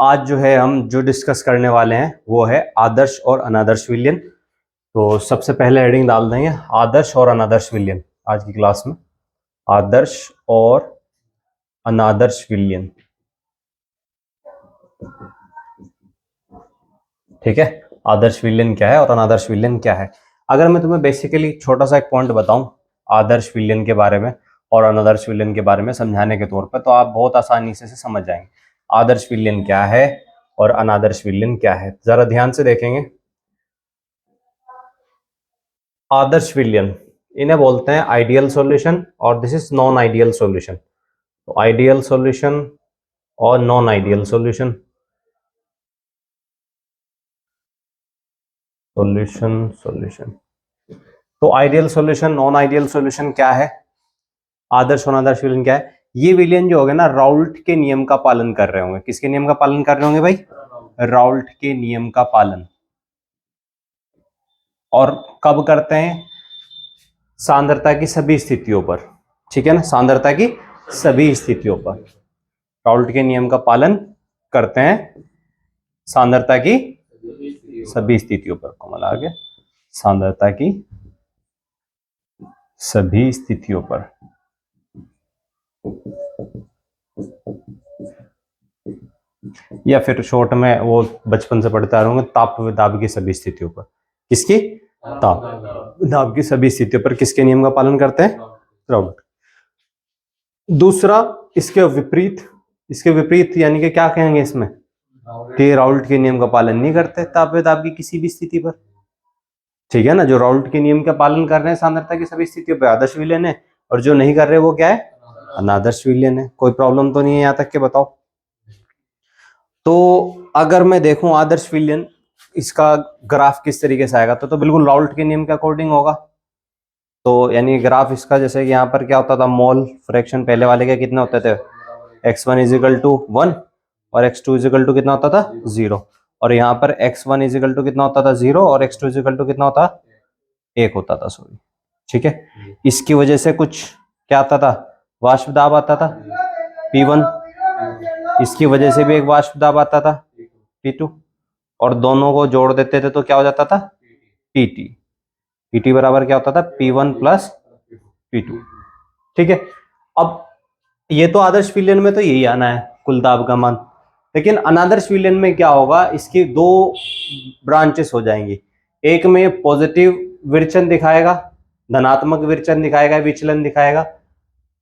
आज जो है हम जो डिस्कस करने वाले हैं वो है आदर्श और अनादर्श विलयन। तो सबसे पहले हेडिंग डाल देंगे आदर्श और अनादर्श विलयन आज की क्लास में। आदर्श और अनादर्श विलयन, ठीक है। आदर्श विलयन क्या है और अनादर्श विलयन क्या है। अगर मैं तुम्हें बेसिकली छोटा सा एक पॉइंट बताऊं आदर्श विलयन के बारे में और अनादर्श विलयन के बारे में समझाने के तौर पर, तो आप बहुत आसानी से समझ जाएंगे आदर्श विलयन क्या है और अनादर्श विलयन क्या है। जरा ध्यान से देखेंगे। आदर्श विलयन इन्हें बोलते हैं आइडियल सॉल्यूशन और this is non ideal solution. तो आइडियल सॉल्यूशन और non ideal solution, solution solution. तो ideal solution non ideal solution क्या है, आदर्श और अनादर्श विलयन क्या है। ये विलयन जो होंगे ना राउल्ट के नियम का पालन कर रहे होंगे। किसके नियम का पालन कर रहे होंगे भाई? राउल्ट के नियम का पालन। और कब करते हैं? सांद्रता की सभी स्थितियों पर, ठीक है ना, सांद्रता की सभी स्थितियों पर राउल्ट के नियम का पालन करते हैं सांद्रता की सभी स्थितियों पर। कमल आ गया, सांद्रता की सभी स्थितियों पर। या फिर शॉर्ट में वो बचपन से पढ़ते आ रहे होंगे ताप व दाब की सभी स्थितियों पर। किसकी? ताप दाब की सभी स्थितियों पर किसके नियम का पालन करते हैं? राउल्ट। दूसरा इसके विपरीत, इसके विपरीत यानी कि क्या कहेंगे इसमें कि राउल्ट के नियम का पालन नहीं करते ताप व दाब की किसी भी स्थिति पर, ठीक है ना। जो राउल्ट के नियम का पालन कर रहे हैं सांद्रता की सभी स्थितियों पर आदर्श विलयन है, और जो नहीं कर रहे वो क्या है? अनादर्श विलयन है। कोई प्रॉब्लम तो नहीं है यहां तक के? बताओ। तो अगर मैं देखूं आदर्श विलयन, इसका ग्राफ किस तरीके से आएगा, तो बिल्कुल राउल्ट के नियम के अकॉर्डिंग होगा। तो यानी ग्राफ इसका जैसे कि यहाँ पर क्या होता था, मोल फ्रैक्शन पहले वाले के कितने होते थे? x1 इजिकल टू 1 और x2 इजिकल टू कितना होता था? 0। और यहाँ पर x1 इजिकल टू कितना होता था? 0 और x2 इजिकल टू कितना होता? 1 होता था, सॉरी, ठीक है। इसकी वजह से कुछ क्या आता था? वाष्प दाब आता था P1। इसकी वजह से भी एक वाष्प दाब आता था P2। और दोनों को जोड़ देते थे तो क्या हो जाता था? PT। PT बराबर क्या होता था? P1 प्लस P2, ठीक है। अब ये तो आदर्श विलयन में तो यही आना है कुल दाब का मान, लेकिन अनादर्श विलयन में क्या होगा, इसकी दो ब्रांचेस हो जाएंगी। एक में पॉजिटिव विचलन दिखाएगा, धनात्मक विचलन दिखाएगा, विचलन दिखाएगा,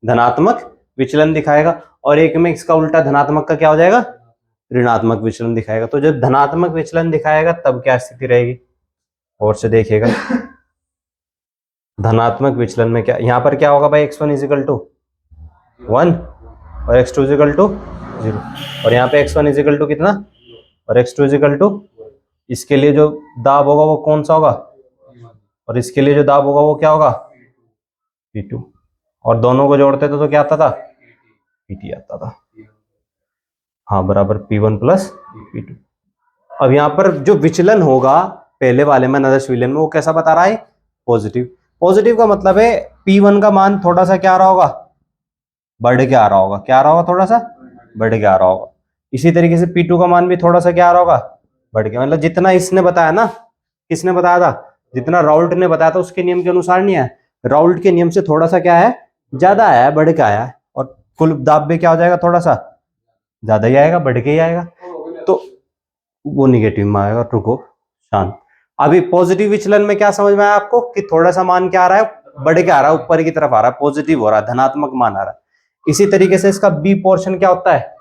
धनात्मक विचलन दिखाएगा। और एक में इसका उल्टा धनात्मक का क्या हो जाएगा? ऋणात्मक विचलन दिखाएगा। तो जब धनात्मक विचलन दिखाएगा तब क्या स्थिति रहेगी, और से देखिएगा। धनात्मक विचलन में क्या, यहां पर क्या होगा भाई? x1 इजिकल टू 1 और x2 इजिकल टू 0। और यहाँ पे x1 इजिकल टू कितना और x2 इजिकल टू, इसके लिए जो दाब होगा वो कौन सा होगा, और इसके लिए जो दाब होगा वो क्या होगा? P2। और दोनों को जोड़ते थे तो क्या आता था? PT आता था, हाँ, बराबर P1 प्लस P2। अब यहाँ पर जो विचलन होगा पहले वाले में आदर्श विलयन में, वो कैसा बता रहा है? पॉजिटिव। पॉजिटिव का मतलब है P1 का मान थोड़ा सा क्या आ रहा होगा? बढ़ के आ रहा होगा। क्या आ रहा होगा? थोड़ा सा बढ़ के आ रहा होगा। इसी तरीके से P2 का मान भी थोड़ा सा क्या आ रहा होगा? बढ़ के। मतलब जितना इसने बताया ना, किसने बताया था? जितना राउल्ट ने बताया था उसके नियम के अनुसार नहीं है, राउल्ट के नियम से थोड़ा सा क्या है? ज्यादा आया है, बढ़ के आया है। और कुल दाब भी क्या हो जाएगा? थोड़ा सा ज्यादा ही आएगा, बढ़ के ही आएगा। तो वो निगेटिव में आएगा। रुको, शांत। अभी पॉजिटिव विचलन में क्या समझ में आया आपको कि थोड़ा सा मान क्या आ रहा है? बढ़ के आ रहा है, ऊपर की तरफ आ रहा है, पॉजिटिव हो रहा है, धनात्मक मान आ रहा है। इसी तरीके से इसका बी पोर्शन क्या होता है?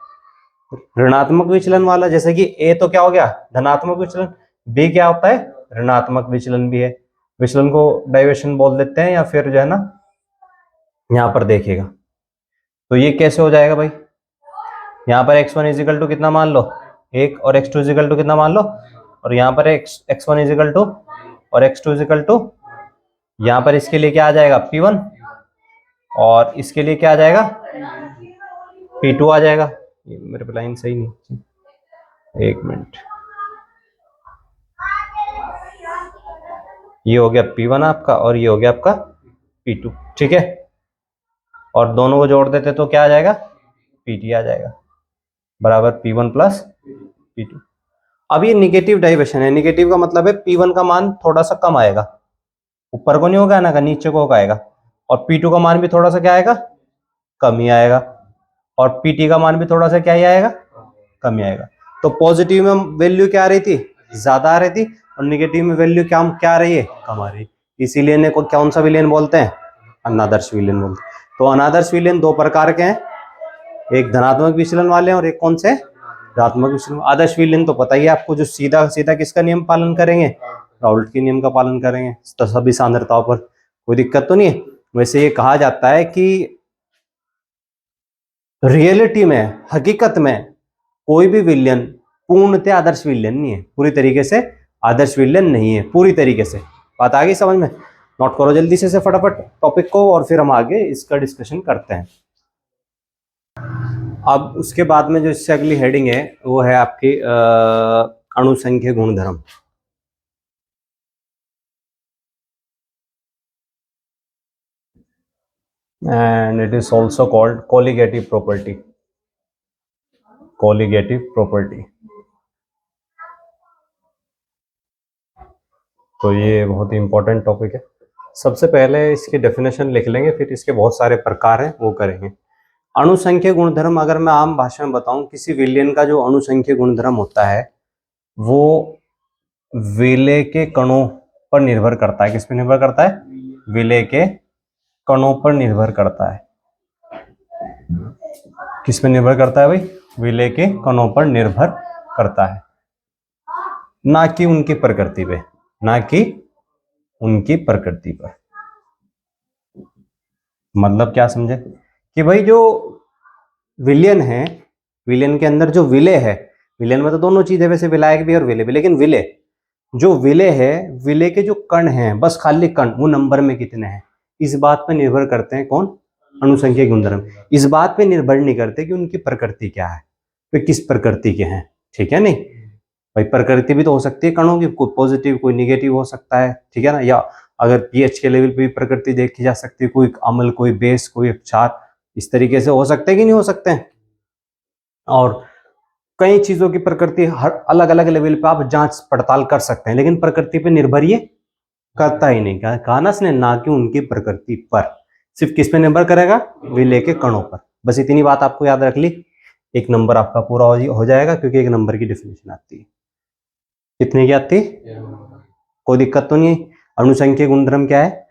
ऋणात्मक विचलन वाला। जैसे कि ए तो क्या हो गया? धनात्मक विचलन। बी क्या होता है? ऋणात्मक विचलन भी है। विचलन को डाइवर्शन बोल देते हैं, या फिर जो है ना, यहां पर देखिएगा तो ये कैसे हो जाएगा भाई? यहाँ पर x1 इजिकल टू कितना मान लो? 1 और x2 इजिकल टू कितना मान लो? और यहाँ पर x1 इजिकल टू और x2 इजिकल टू, यहाँ पर इसके लिए क्या आ जाएगा? P1। और इसके लिए क्या आ जाएगा? P2 आ जाएगा। ये मेरे पे लाइन सही नहीं, एक मिनट। ये हो गया P1 आपका, और ये हो गया आपका P2, ठीक है। और दोनों को जोड़ देते तो क्या आ जाएगा? PT आ जाएगा, बराबर P1 प्लस P2। अब ये निगेटिव डाइवर्शन है, निगेटिव का मतलब है P1 का मान थोड़ा सा कम आएगा, ऊपर को नहीं होगा ना, का नीचे को आएगा, और P2 का मान भी थोड़ा सा क्या आएगा, कम ही आएगा, और PT का मान भी थोड़ा सा क्या ही आएगा, कम ही आएगा। तो पॉजिटिव में वैल्यू क्या आ रही थी, ज्यादा आ रही थी, और निगेटिव में वैल्यू क्या आ रही है, कम आ रही है। इसीलिए इन्हें को कौन सा विलेन बोलते हैं, अनादर्श विलेन बोलते हैं। तो अनादर्श विलेन दो प्रकार के हैं, एक धनात्मक विचलन वाले हैं और एक कौन से, ऋणात्मक विचलन। आदर्श विलेन तो पता ही है आपको, जो सीधा सीधा किसका नियम पालन करेंगे, राउल्ट के नियम का पालन करेंगे तो सभी सांद्रताओं पर, कोई दिक्कत तो नहीं है। वैसे ये कहा जाता है कि रियलिटी में, हकीकत में कोई भी विलयन पूर्णतः आदर्श विलयन नहीं है, पूरी तरीके से आदर्श विलयन नहीं है, पूरी तरीके से। बात आ गई समझ में? नोट करो जल्दी से फटाफट टॉपिक को, और फिर हम आगे इसका डिस्कशन करते हैं। अब उसके बाद में जो इससे अगली हेडिंग है वो है आपकी अणुसंख्य गुणधर्म। And it is also called colligative property. Colligative property. तो ये बहुत ही इंपॉर्टेंट टॉपिक है। सबसे पहले इसकी डेफिनेशन लिख लेंगे, फिर इसके बहुत सारे प्रकार हैं वो करेंगे। अणुसंख्य गुणधर्म, अगर मैं आम भाषा में बताऊं, किसी विलयन का जो अणुसंख्य गुणधर्म होता है वो विलेय के कणों पर निर्भर करता है। किस पर निर्भर करता है, विलेय के कणों पर निर्भर करता है। किस पर निर्भर करता है भाई, विलेय के कणों पर निर्भर करता है, ना कि उनकी प्रकृति पे, ना कि उनकी प्रकृति पर। मतलब क्या समझे कि भाई जो विलयन है, विलयन के अंदर जो विलेय है, विलयन में तो दोनों चीज है वैसे, विलायक भी और विलेय भी, लेकिन विलेय, जो विलेय है, विलेय के जो कण हैं, बस खाली कण, वो नंबर में कितने हैं, इस बात पर निर्भर करते हैं कौन, अणुसंख्यिक गुणधर्म। इस बात पे निर्भर नहीं करते कि उनकी प्रकृति क्या है, वे किस प्रकृति के हैं। ठीक है नहीं भाई, प्रकृति भी तो हो सकती है कणों की, कोई पॉजिटिव कोई निगेटिव हो सकता है, ठीक है ना। या अगर पीएच के लेवल पे भी प्रकृति देखी जा सकती है, कोई अम्ल, कोई बेस, कोई क्षार, इस तरीके से हो सकते हैं कि नहीं हो सकते हैं। और कई चीजों की प्रकृति हर अलग अलग लेवल पे आप जांच पड़ताल कर सकते हैं, लेकिन प्रकृति पे निर्भर ये करता ही नहीं। कहा ना इसने, ना कि उनकी प्रकृति पर, सिर्फ किस पे निर्भर करेगा, विलेय के कणों पर। बस इतनी बात आपको याद रख ली, एक नंबर आपका पूरा हो जाएगा, क्योंकि एक नंबर की डेफिनेशन आती है। कितने की आती, कोई दिक्कत तो नहीं है। अणुसंख्यिक गुणधर्म क्या है,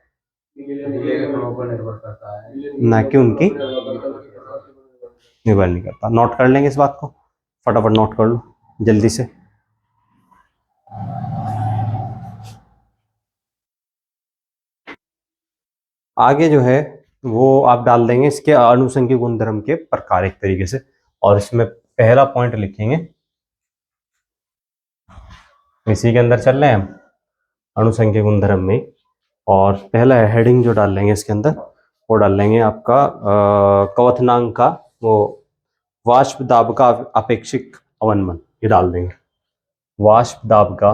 ना कि उनकी निर्भर नहीं करता। नोट कर लेंगे इस बात को, फटाफट नोट कर लो जल्दी से। आगे जो है वो आप डाल देंगे इसके अणुसंख्यिक गुणधर्म के प्रकार एक तरीके से, और इसमें पहला पॉइंट लिखेंगे, इसी के अंदर चल रहे हैं हम अणुसंख्यिक गुणधर्म में। और पहला हेडिंग जो डाल लेंगे इसके अंदर, वो डाल लेंगे आपका क्वथनांक का, वो वाष्प दाब का अपेक्षिक अवनमन, ये डाल देंगे। वाष्प दाब का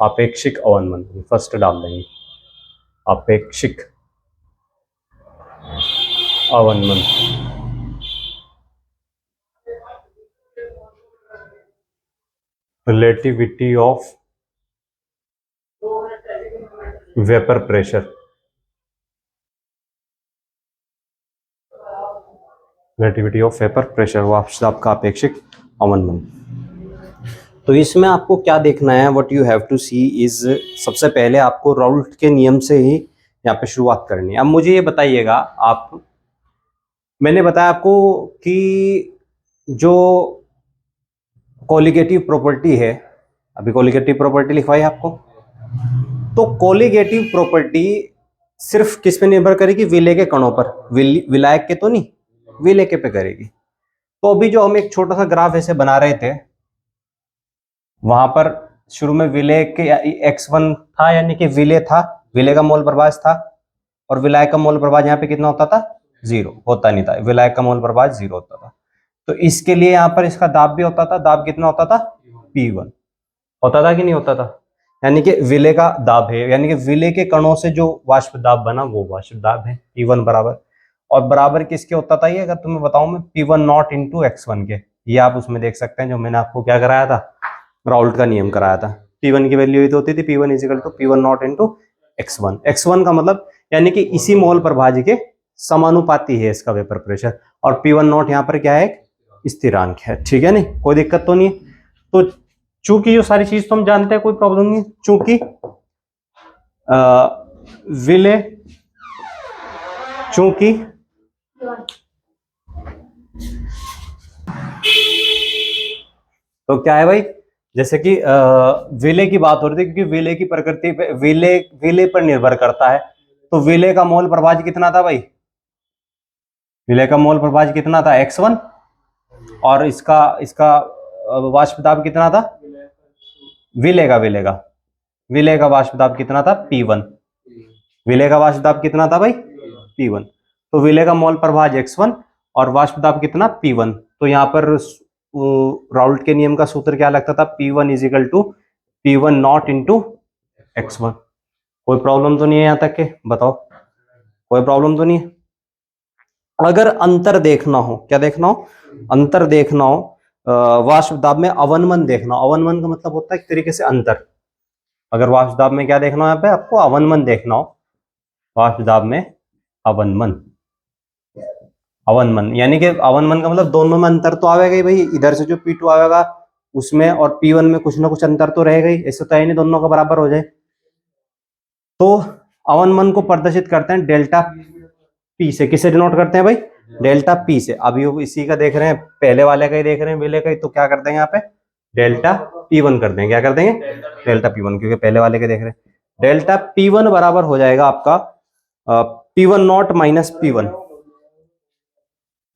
अपेक्षिक अवनमन फर्स्ट डाल देंगे, अपेक्षिक अवनमन। Relativity of vapour pressure, relativity of vapour pressure, वाष्प दाब का अपेक्षिक अवनमन। तो इसमें आपको क्या देखना है, what you have to see is, सबसे पहले आपको राउल्ट के नियम से ही यहाँ पे शुरुआत करनी है। अब मुझे ये बताइएगा, आप, मैंने बताया आपको कि जो कोलिगेटिव प्रॉपर्टी है, अभी कोलिगेटिव प्रॉपर्टी लिखवाई आपको, तो कोलिगेटिव प्रॉपर्टी सिर्फ किस पे निर्भर करेगी, विलेय के कणों पर, विलायक के तो नहीं, विलेय के पे करेगी। तो अभी जो हम एक छोटा सा ग्राफ ऐसे बना रहे थे, वहां पर शुरू में विलेय के x1 था, यानी कि विलेय था, विलेय का मोल प्रभाज था, और विलायक का मोल प्रभाज यहाँ पे कितना होता था, 0 होता नहीं था, विलायक का मोल प्रभाज 0 होता था। तो इसके लिए यहाँ पर इसका दाब भी होता था, दाब कितना होता था, P1 होता था कि नहीं होता था, यानी कि विलेय का दाब है, यानी कि विलेय के कणों से जो वाष्प दाब बना वो वाष्प दाब है P1 बराबर। और बराबर किसके होता था ये, अगर तुम्हें बताऊं मैं, P1 नॉट इंटू x1 के, ये आप उसमें देख सकते हैं जो मैंने आपको क्या कराया था, राउल्ट का नियम कराया था। P1 की वैल्यू ये तो होती थी P1 is equal to P1 not into x1। x1 का मतलब यानी कि इसी मोल प्रभाज्य के समानुपाती है इसका वेपर प्रेशर, और P1 नॉट यहाँ पर क्या है, एक स्थिरांक है। ठीक है, नहीं कोई दिक्कत तो नहीं है। तो चूंकि ये सारी चीज तो हम जानते हैं, कोई प्रॉब्लम नहीं है। चूंकि विलय चूंकि तो क्या है भाई, जैसे कि विलय की बात हो रही थी, क्योंकि विलय की प्रकृति पे विलय पर निर्भर करता है। तो विलय का मोल प्रभाज्य कितना था भाई, विलय का मोल प्रभाज्य कितना था x1, और इसका इसका वाष्प दाब कितना था, विलय का वाष्प दाब कितना था P1, विलय का वाष्प दाब कितना था भाई P1। तो विलय का मोल प्रभाज्य x1 और वाष्प दाब कितना P1। तो यहाँ पर राउल्ट के नियम का सूत्र क्या लगता था, P1 is equal to P1 not into x1। कोई प्रॉब्लम तो नहीं है यहाँ तक के, बताओ कोई प्रॉब्लम तो नहीं है। अगर अंतर देखना हो, क्या देखना हो, अंतर देखना हो, वाष्प दाब में अवनमन देखना हो। अवनमन का मतलब होता है एक तरीके से अंतर। अगर वाष्प दाब में क्या देखना हो, यहाँ पे आपको अवनमन देखना हो, वाष्प दाब में अवनमन, अवनमन यानी कि अवनमन का मतलब दोनों में अंतर तो आएगा ही भाई। इधर से जो P2 आएगा उसमें और P1 में कुछ ना कुछ अंतर तो रहेगा ही, ऐसे तो है नहीं दोनों का बराबर हो जाए। तो अवनमन को प्रदर्शित करते हैं डेल्टा P से। किसे डिनोट करते हैं भाई, डेल्टा P से। अभी वो इसी का देख रहे हैं, पहले वाले का ही देख रहे हैं, विलय का ही, तो क्या कर देंगे यहाँ पे डेल्टा P1 कर देंगे। क्या कर देंगे, डेल्टा P1, क्योंकि पहले वाले के देख रहे हैं। डेल्टा P1 बराबर हो जाएगा आपका P1 not minus P1,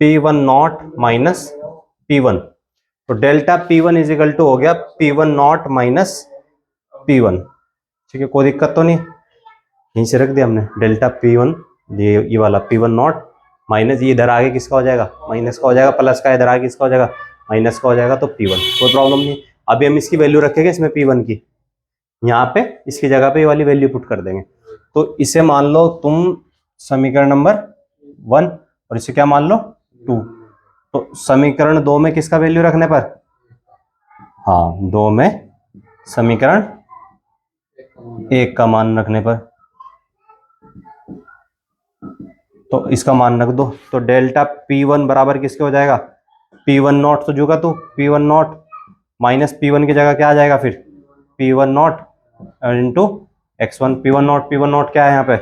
P1 not minus P1। तो डेल्टा P1 इजिकल टू हो गया P1 नॉट माइनस P1। ठीक है, कोई दिक्कत तो नहीं, यहीं से रख दिया हमने डेल्टा P1, ये वाला P1 नॉट माइनस, ये इधर आगे किसका हो जाएगा, माइनस का हो जाएगा, प्लस का इधर आगे किसका हो जाएगा, माइनस का हो जाएगा। तो P1 कोई प्रॉब्लम नहीं। अभी हम इसकी वैल्यू रखेंगे इसमें P1 की, यहाँ पे इसकी जगह पे ये वाली वैल्यू पुट कर देंगे। तो इसे मान लो तुम समीकरण नंबर 1 और इसे क्या मान लो 2। तो समीकरण 2 में किसका वैल्यू रखने पर, हाँ 2 में समीकरण 1 का मान रखने पर, तो इसका मान रख दो। तो डेल्टा P1 बराबर किसके हो जाएगा, P1 नॉट तो जुगा तो P1 नॉट माइनस P1 की जगह क्या आ जाएगा फिर P1 not into x1। P1 not क्या है यहाँ पे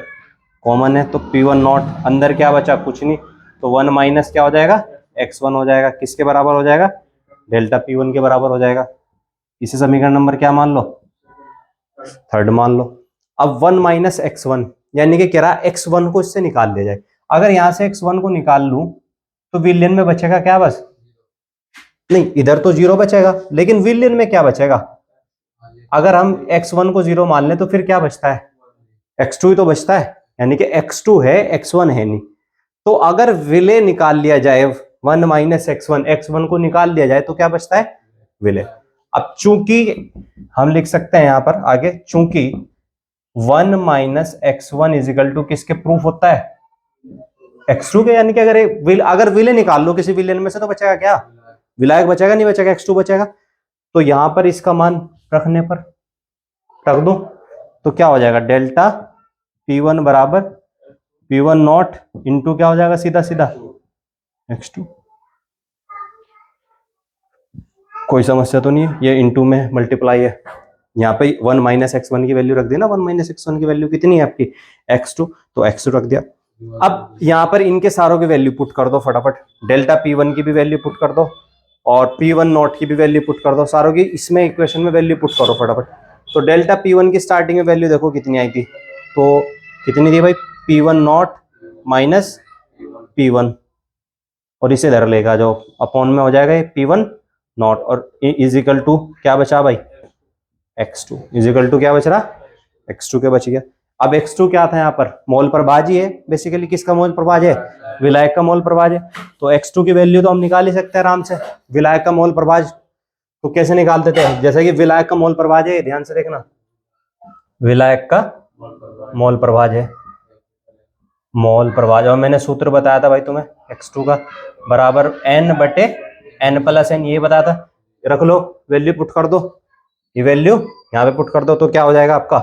कॉमन है, तो P1 नॉट अंदर क्या बचा, कुछ नहीं, तो 1 माइनस क्या हो जाएगा x1 हो जाएगा। किसके बराबर हो जाएगा, डेल्टा P1 के बराबर हो जाएगा। इसे समीकरण नंबर क्या मान लो, 3 मान लो। अब 1 माइनस x1 यानी कि कह रहा x1 को इससे निकाल दिया जाए। अगर यहां से x1 को निकाल लूं तो विलयन में बचेगा क्या, बस नहीं, इधर तो 0 बचेगा, लेकिन विलयन में क्या बचेगा। अगर हम x1 को 0 मान लें तो फिर क्या बचता है, x2 ही तो बचता है, यानी कि x2 है, x1 है नहीं। तो अगर विलय निकाल लिया जाए 1 माइनस x1 को निकाल दिया जाए तो क्या बचता है, विलय। अब चूंकि हम लिख सकते हैं यहां पर आगे, चूंकि 1 माइनस x1 इजिकल टू किसके प्रूफ होता है, x2 के, यानी कि अगर विलय निकाल लो किसी विलयन में से तो बचेगा क्या, विलायक बचेगा, नहीं बचेगा, x2 बचेगा। तो यहां पर इसका मान रखने पर रख दो तो क्या हो जाएगा, डेल्टा P1 बराबर P1 नॉट इंटू क्या हो जाएगा, सीधा सीधा x2। कोई समस्या तो नहीं है, ये इंटू में मल्टीप्लाई है। यहाँ पे 1 माइनस x1 की वैल्यू रख दी ना, 1 माइनस x1 की वैल्यू कितनी है आपकी x2, तो x2 रख दिया। अब यहाँ पर इनके सारों की वैल्यू पुट कर दो फटाफट, डेल्टा P1 की भी वैल्यू पुट कर दो और P1 नॉट की भी वैल्यू पुट कर दो, सारों की इसमें इक्वेशन में वैल्यू पुट करो फटाफट। तो डेल्टा P1 की स्टार्टिंग में वैल्यू देखो कितनी आई थी, तो कितनी थी भाई P1 नॉट माइनस P1, और इसे इधर लेगा जो अपॉन में हो जाएगा P1 नॉट, और इजिकल टू क्या बचा भाई x2, इजिकल टू क्या बच रहा, x2 के बच गया। अब x2 क्या था यहाँ पर, मोल प्रभाज्य है बेसिकली, किसका मोल प्रभाज्य है, विलायक का मोल प्रभाज्य। तो x2 की वैल्यू तो हम निकाल ही सकते हैं आराम से, विलायक का मोल प्रभाज्य। तो कैसे निकालते थे, जैसे कि विलायक का मोल प्रभाज्य है, ध्यान से देखना, विलायक का मोल प्रभाज्य है, मोल प्रभाज्य, और मैंने सूत्र बताया था भाई तुम्हें x2 का बराबर n बटे n प्लस n ये बताया था, रख लो, वैल्यू पुट कर दो, ये वैल्यू यहाँ पे पुट कर दो, तो क्या हो जाएगा आपका,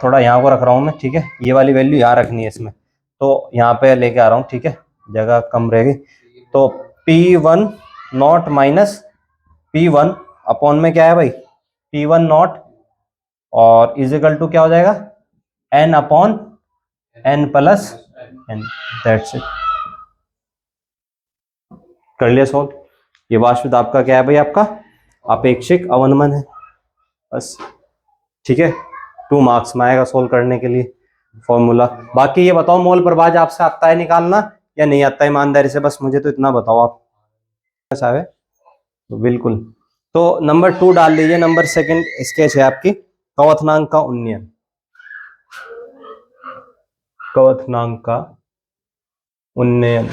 थोड़ा यहाँ को रख रहा हूँ मैं, ठीक है, ये वाली वैल्यू यहाँ रखनी है इसमें, तो यहाँ पे लेके आ रहा हूँ, ठीक है, जगह कम रहेगी, तो P1 not minus P1 upon में क्या है भाई, P1 नॉट, और इजिकल टू क्या हो जाएगा, n upon n plus n, that's it, कर लिया सोल्व। ये वाष्प दाब का क्या है भाई, आपका अपेक्षिक अवनमन है, बस, ठीक है, 2 मार्क्स में आएगा सोल्व करने के लिए फॉर्मूला। बाकी ये बताओ मोल प्रभाज आपसे आता है निकालना या नहीं आता है, ईमानदारी से बस मुझे तो इतना बताओ आप, ऐसा है तो बिल्कुल। तो नंबर 2 डाल दीजिए, नंबर 2 स्केच है आपकी, कवथनांक का उन्नयन, कवथनांक का उन्नयन,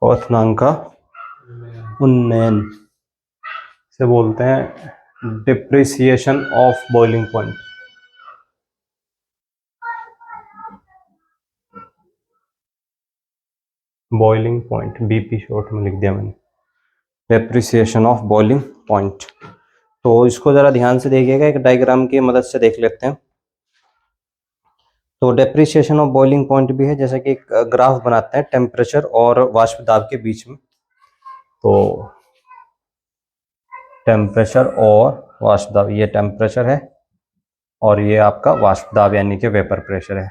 कवथनांक का उन्नयन से बोलते हैं depreciation of boiling point, boiling point, BP short में लिख दिया मैंने, डिप्रिसिएशन ऑफ बॉइलिंग पॉइंट। तो इसको जरा ध्यान से देखिएगा, एक डायग्राम की मदद से देख लेते हैं। तो डेप्रिसिएशन ऑफ बॉइलिंग पॉइंट भी है, जैसे कि एक ग्राफ बनाते हैं टेम्परेचर और वाष्प दाब के बीच में, तो टेम्परेचर और वाष्प दाब, ये टेम्परेचर है और ये आपका वाष्प दाब यानी कि वेपर प्रेशर है,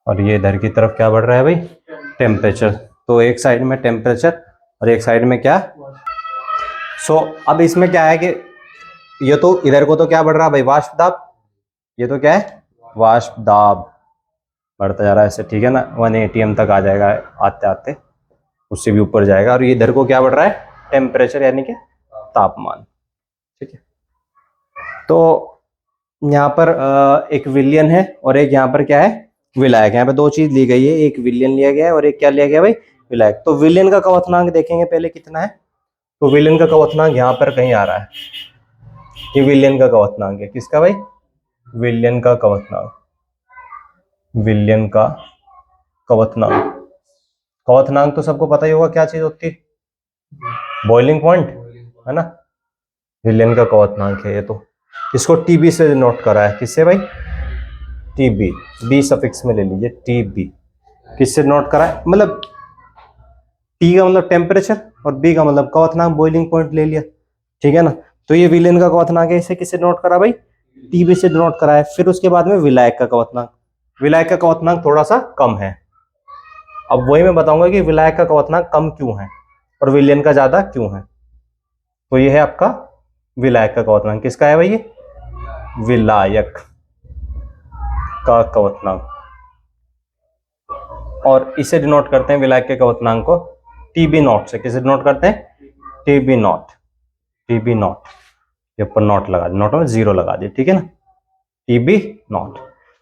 और ये इधर की तरफ क्या बढ़ रहा है भाई, टेम्परेचर। तो एक साइड में टेम्परेचर और एक साइड में क्या, अब इसमें क्या है कि ये तो इधर को तो क्या बढ़ रहा है भाई, वाष्प दाब, ये तो क्या है, वाष्प दाब बढ़ता जा रहा है ऐसे, ठीक है ना, 1 atm तक आ जाएगा आते आते, उससे भी ऊपर जाएगा, और ये इधर को क्या बढ़ रहा है, टेम्परेचर यानी कि तापमान, ठीक है। तो यहाँ पर एक विलयन है और एक यहाँ पर क्या है, विलायक। यहाँ पे 2 चीज ली गई है, एक विलयन लिया गया है और एक क्या लिया गया भाई, विलायक। तो विलयन का कवथनांक देखेंगे पहले कितना है, तो विलयन का कवथनांक यहाँ पर कहीं आ रहा है, ये विलयन का कवथनांक है, किसका भाई, विलयन का कवथनांक, विलयन का कवथनांक। कवथनांक तो सबको पता ही होगा क्या चीज होती है, बॉइलिंग पॉइंट, है ना, विलयन का कवथनांक है ये। तो इसको टीबी से नोट करा है, किससे भाई, टीबी, बी सफिक्स में ले लीजिए, टीबी किससे नोट करा है, मतलब टी का मतलब टेम्परेचर और बी का मतलब कवथनांक, बॉइलिंग पॉइंट ले लिया, ठीक है ना। तो ये विलयन का कवथनांक है, इसे किससे नोट करा भाई, टीबी से नोट करा है। फिर उसके बाद में विलायक का कवथनांक, विलायक का कवथनांक थोड़ा सा कम है, अब वही मैं बताऊंगा कि विलायक का कवथनांक कम क्यों है और विलयन का ज्यादा क्यों है। तो ये है आपका विलायक का कवथनांक, किसका है भाई, ये विलायक का कवथनांक, और इसे डिनोट करते हैं विलायक के कवथनांक को टीबी नॉट से, किसे डिनोट करते हैं, टीबी नॉट, टीबी नॉट, ये ऊपर नॉट लगा दिया, नॉट में 0 लगा दिया, ठीक है ना, टीबी नॉट।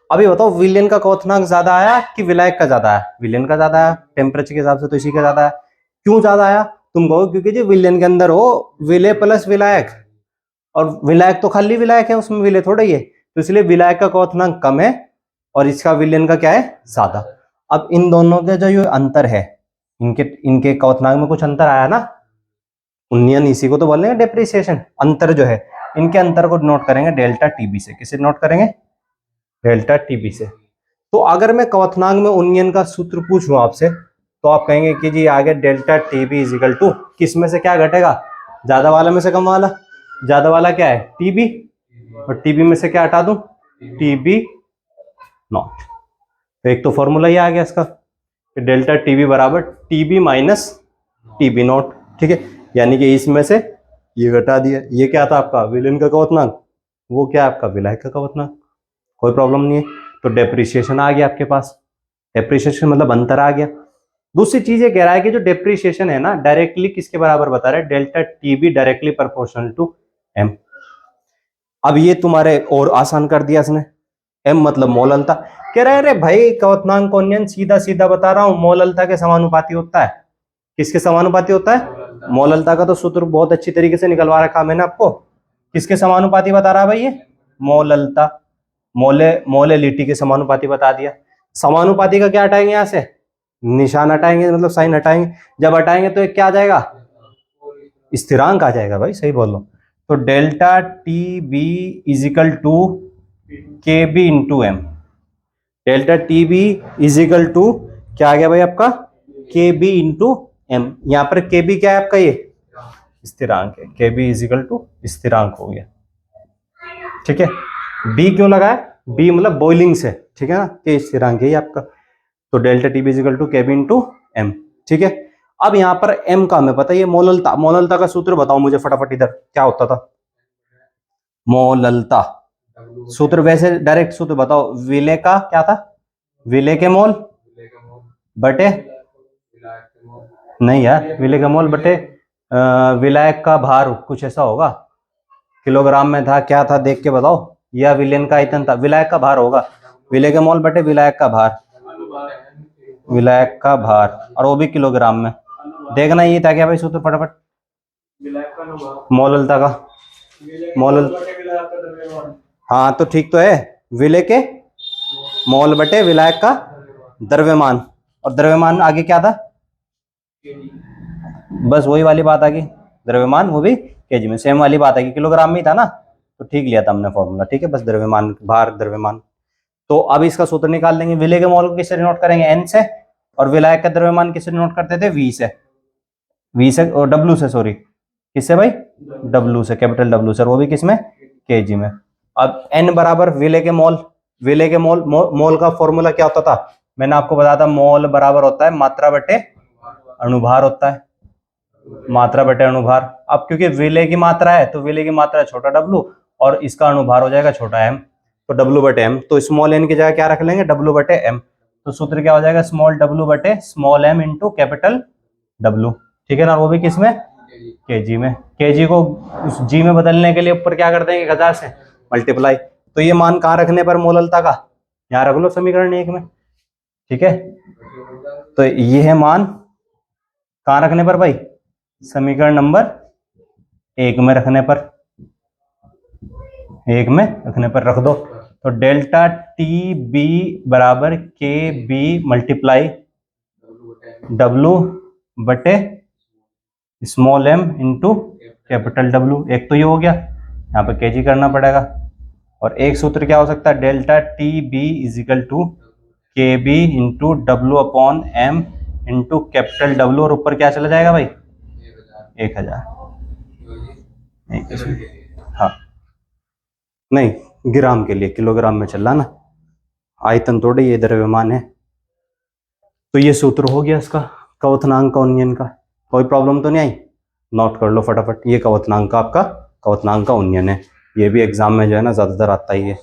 अभी बताओ विलयन का कवथनांक ज्यादा आया कि विलायक का ज्यादा आया, विलयन का ज्यादा आया, टेम्परेचर के हिसाब से तो इसी का ज्यादा आया। क्यों ज्यादा आया, तुम कहो क्योंकि जी विलयन के अंदर हो विलय प्लस विलायक, और विलायक तो खाली विलायक है, उसमें विलय थोड़ा ही है, तो इसलिए विलायक का कवथनांक कम है और इसका विलयन का क्या है, ज्यादा। अब इन दोनों के जो ये अंतर है, इनके कवथनांक में कुछ अंतर आया ना, उन्नयन इसी को तो बोलेंगे डेप्रिसिएशन, अंतर जो है, इनके अंतर को नोट करेंगे डेल्टा टीबी से, किसे नोट करेंगे, डेल्टा टीबी से। तो अगर मैं कवथनांक में उन्नयन का सूत्र पूछूं आपसे, तो आप कहेंगे कि जी आगे delta TB is equal to, किस में से क्या घटेगा, ज्यादा वाला में से कम वाला, ज्यादा वाला क्या है टीबी, और टीबी में से क्या हटा दूं, टीबी नॉट। तो एक तो फॉर्मूला ही आ गया इसका, डेल्टा टीबी बराबर टीबी माइनस टीबी नॉट, ठीक है, यानी कि इसमें से ये घटा दिया, ये क्या था आपका विलयन का कवथनांक, वो क्या आपका विलायक का कवथनांक, कोई प्रॉब्लम नहीं है। तो डेप्रिसिएशन आ गया आपके पास, डेप्रिसिएशन मतलब अंतर आ गया। दूसरी चीज ये कह रहा है कि जो डेप्रिसिएशन है ना, डायरेक्टली किसके बराबर बता रहा है, delta TB directly proportional to M. अब ये तुम्हारे और आसान कर दिया इसने, एम मतलब मोललता, कह रहे हैं अरे भाई कवथनांक का उन्नयन सीधा सीधा बता रहा हूं, मोललता के समानुपाती होता है, किसके समानुपाती होता है, मोललता का तो सूत्र बहुत अच्छी तरीके से निकलवा रखा मैंने आपको, किसके समानुपाती बता रहा है भाई, ये मोललता, मोलेलिटी के समानुपाती बता दिया। समानुपाती का क्या हटाएंगे यहाँ से, निशान हटाएंगे, मतलब साइन हटाएंगे। जब हटाएंगे तो एक क्या आ जाएगा, स्थिरांक आ जाएगा भाई, सही बोलो। तो delta T B is equal to K B into M. Delta T B is equal to क्या आ गया भाई आपका, के बी इंटू एम। यहाँ पर के बी क्या है आपका, ये स्थिरांक है, के बी इज इक्वल टू स्थिरांक हो गया, ठीक है। बी क्यों लगा है, बी मतलब बॉइलिंग से, ठीक है ना, के स्थिरांक है ये आपका। तो delta T B is equal to K B into M, ठीक है। अब यहाँ पर एम का हमें पता है, ये मोललता, मोललता का सूत्र बताओ मुझे फटाफट, इधर क्या होता था मोललता सूत्र, वैसे डायरेक्ट सूत्र बताओ। विलय का क्या था, विलय के मोल बटे, नहीं यार, विलय का मोल बटे विलायक का भार, कुछ ऐसा होगा, किलोग्राम में था, क्या था देख के बताओ, या विलयन का आयतन था, विलायक का भार होगा, विलय के मोल बटे विलायक का भार, विलायक का भार, और वो भी किलोग्राम में। देखना ये था क्या भाई सूत्र फटाफट, मोललता का, मोल, हाँ तो ठीक तो है, विलय के मोल बटे विलायक का द्रव्यमान, और द्रव्यमान आगे क्या था, बस वही वाली बात आ गई, द्रव्यमान वो भी केजी में, सेम वाली बात आ गई, किलोग्राम में ही था ना, तो ठीक लिया था हमने फॉर्मूला, ठीक है। बस द्रव्यमान, भार, द्रव्यमान। तो अब इसका सूत्र निकाल लेंगे, विलय के मोल को किससे नोट करेंगे, एन से, और विलायक का द्रव्यमान किससे नोट करते थे, वी से, वी से और डब्ल्यू से, सॉरी किससे भाई, डब्ल्यू से, कैपिटल डब्ल्यू से, वो भी किसमें, केजी में। अब एन बराबर विलय के मोल, विलय के मोल, मोल का फॉर्मूला क्या होता था, मैंने आपको बताया था, मोल बराबर होता है मात्रा बटे अणुभार होता है, मात्रा बटे अणुभार। अब क्योंकि विलय की मात्रा है तो विलय की मात्रा है छोटा डब्लू, और इसका अणुभार हो जाएगा छोटा एम, तो डब्लू बटे एम, तो स्मॉल एन की जगह क्या रख लेंगे, डब्लू बटे एम। तो सूत्र क्या हो जाएगा, स्मॉल डब्लू बटे small M into capital W, ठीक है ना, वो भी किसमें, केजी में। केजी को उस जी में बदलने के लिए ऊपर क्या कर देंगे, 1000 से मल्टीप्लाई। तो ये मान कहाँ रखने पर मोललता का, यहाँ रख लो समीकरण 1 में, ठीक है। तो ये है मान कहाँ रखने पर भाई, समीकरण नंबर 1 में रखने पर, 1 में रखने पर रख दो। तो डेल्टा टी बी बराबर के बी मल्टीप्लाई डब्लू बटे small M into capital W. एक तो ये हो गया, यहाँ पर केजी करना पड़ेगा। और एक सूत्र क्या हो सकता है, delta T B is equal to K B into W upon M into capital W, और ऊपर क्या चला जाएगा भाई, 1000। हाँ नहीं, ग्राम के लिए, किलोग्राम में चल रहा ना, आयतन थोड़े, ये द्रव्यमान है। तो ये सूत्र हो गया इसका, कवथनांक का उन्नयन का। कोई प्रॉब्लम तो नहीं आई, नोट कर लो फटाफट, ये कवथनांक का आपका, कवथनांक का उन्नयन है, ये भी एग्जाम में जो है ना ज्यादातर आता ही है।